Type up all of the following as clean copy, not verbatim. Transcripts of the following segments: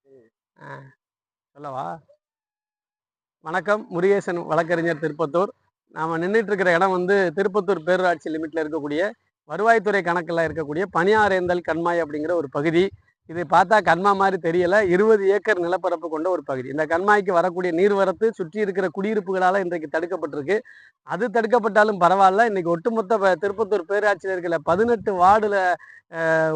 ஆ சொல்லவா? வணக்கம். முருகேசன் வழக்கறிஞர் திருப்பத்தூர். நாம நின்னுட்டு இருக்கிற இடம் வந்து திருப்பத்தூர் பேரூராட்சி லிமிட்ல இருக்கக்கூடிய வருவாய்த்துறை கணக்குல இருக்கக்கூடிய பணியாரேந்தல் கண்மாய் அப்படிங்கிற ஒரு பகுதி. இது பார்த்தா கண்மா மாரி தெரியல. 20 ஏக்கர் நிலப்பரப்பு கொண்ட ஒரு பகுதி. இந்த கண்மாய்க்கு வரக்கூடிய நீர்வரத்து சுற்றி இருக்கிற குடியிருப்புகளால இன்றைக்கு தடுக்கப்பட்டிருக்கு. அது தடுக்கப்பட்டாலும் பரவால்ல. இன்னைக்கு ஒட்டுமொத்த திருப்பத்தூர் பேரூராட்சியில இருக்கிற 18 வார்டுல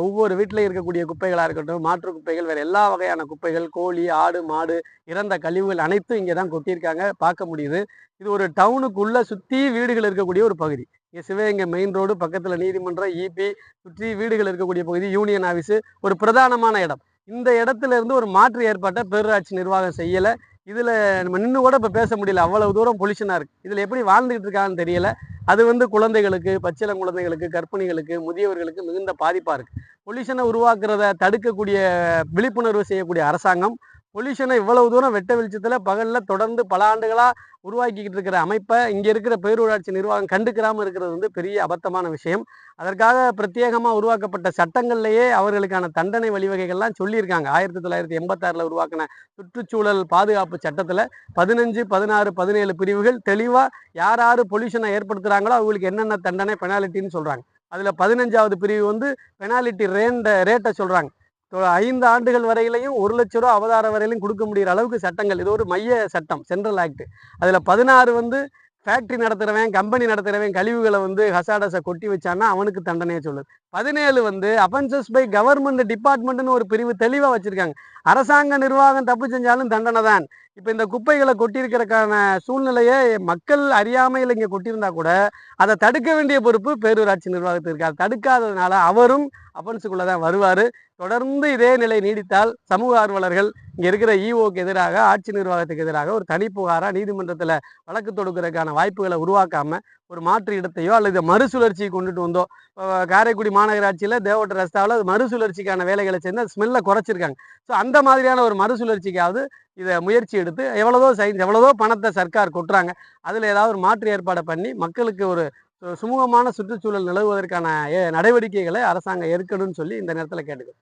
ஒவ்வொரு வீட்லயும் இருக்கக்கூடிய குப்பைகளா இருக்கட்டும், மாற்று குப்பைகள், வேற எல்லா வகையான குப்பைகள், கோழி, ஆடு, மாடு, இறந்த கழிவுகள் அனைத்தும் இங்கே தான் கொட்டியிருக்காங்க. பார்க்க முடியுது. இது ஒரு டவுனுக்குள்ள சுத்தி வீடுகள் இருக்கக்கூடிய ஒரு பகுதி. இங்கே சிவகங்கை மெயின் ரோடு, பக்கத்துல நீதிமன்றம், ஈபி, சுற்றி வீடுகள் இருக்கக்கூடிய பகுதி, யூனியன் ஆஃபீஸு, ஒரு பிரதானமான இடம். இந்த இடத்துல இருந்து ஒரு மாற்று ஏற்பாட்ட பேரூராட்சி நிர்வாகம் செய்யல. இதுல நம்ம நின்னு கூட இப்ப பேச முடியல. அவ்வளவு தூரம் பொல்யூஷனா இருக்கு. இதுல எப்படி வாழ்ந்துகிட்டு இருக்காங்கன்னு தெரியல. அது வந்து குழந்தைகளுக்கு, பச்சிளம் குழந்தைகளுக்கு, கர்ப்பிணிகளுக்கு, முதியவர்களுக்கு மிகுந்த பாதிப்பா இருக்கு. பொல்யூஷனை உருவாக்குறத தடுக்கக்கூடிய விழிப்புணர்வு செய்யக்கூடிய அரசாங்கம், பொல்யூஷனை இவ்வளவு தூரம் வெட்ட வெளிச்சத்துல பகல்ல தொடர்ந்து பல ஆண்டுகளா உருவாக்கிக்கிட்டு இருக்கிற அமைப்பை இங்க இருக்கிற பேரூராட்சி நிர்வாகம் கண்டுக்கிறாம இருக்கிறது வந்து பெரிய அபத்தமான விஷயம். அதற்காக பிரத்யேகமா உருவாக்கப்பட்ட சட்டங்கள்லயே அவர்களுக்கான தண்டனை வழிவகைகள்லாம் சொல்லியிருக்காங்க. 1986ல உருவாக்கின சுற்றுச்சூழல் பாதுகாப்பு சட்டத்துல 15, 16, 17 பிரிவுகள் தெளிவா யார் யாரு பொல்யூஷனை ஏற்படுத்துறாங்களோ அவங்களுக்கு என்னென்ன தண்டனை பெனாலிட்டின்னு சொல்றாங்க. அதுல 15வது பிரிவு வந்து பெனாலிட்டி ரேட்டை சொல்றாங்க. 5 ஆண்டுகள் வரையிலையும் 1,00,000 ரூபா அபதாரம் வரையிலும் கொடுக்க முடிகிற அளவுக்கு சட்டங்கள். இது ஒரு மைய சட்டம், சென்ட்ரல் ஆக்ட். அதுல 16 வந்து ஃபேக்டரி நடத்துறவன், கம்பெனி நடத்துறவன் கழிவுகளை வந்து ஹசாடஸை கொட்டி வச்சான்னா அவனுக்கு தண்டனையை சொல்லுது. 17 வந்து அஃபென்சஸ் பை கவர்மெண்ட் டிபார்ட்மெண்ட்னு ஒரு பிரிவு தெளிவா வச்சிருக்காங்க. அரசாங்க நிர்வாகம் தப்பு செஞ்சாலும் தண்டனை தான். இப்ப இந்த குப்பைகளை கொட்டியிருக்கிறதுக்கான சூழ்நிலையை மக்கள் அறியாமையில் இங்க கொட்டியிருந்தா கூட அதை தடுக்க வேண்டிய பொறுப்பு பேரூராட்சி நிர்வாகத்துக்கு இருக்கு. அதை தடுக்காததுனால அவரும் அஃபென்ஸுக்குள்ளதான் வருவாரு. தொடர்ந்து இதே நிலை நீடித்தால் சமூக ஆர்வலர்கள் இங்க இருக்கிற இஓக்கு எதிராக, ஆட்சி நிர்வாகத்துக்கு எதிராக ஒரு தனி புகாரா நீதிமன்றத்துல வழக்கு தொடுக்கிறதுக்கான வாய்ப்புகளை உருவாக்காம ஒரு மாற்று இடத்தையோ அல்லது மறுசுழற்சியை கொண்டுட்டு வந்தோ, காரைக்குடி மாநகராட்சியில தேவட்ட ரஸ்தாவில் அது மறுசுழற்சிக்கான வேலைகளை சேர்ந்து அந்த ஸ்மெல்லை குறைச்சிருக்காங்க. ஸோ அந்த மாதிரியான ஒரு மறுசுழற்சிக்காவது இதை முயற்சி எடுத்து எவ்வளவோ பணத்தை சர்க்கார் கொட்டுறாங்க. அதுல ஏதாவது ஒரு மாற்று ஏற்பாடை பண்ணி மக்களுக்கு ஒரு சுமூகமான சுற்றுச்சூழல் நிலவுவதற்கான நடவடிக்கைகளை அரசாங்கம் எடுக்கணும்னு சொல்லி இந்த நேரத்தில் கேட்டுக்கிறோம்.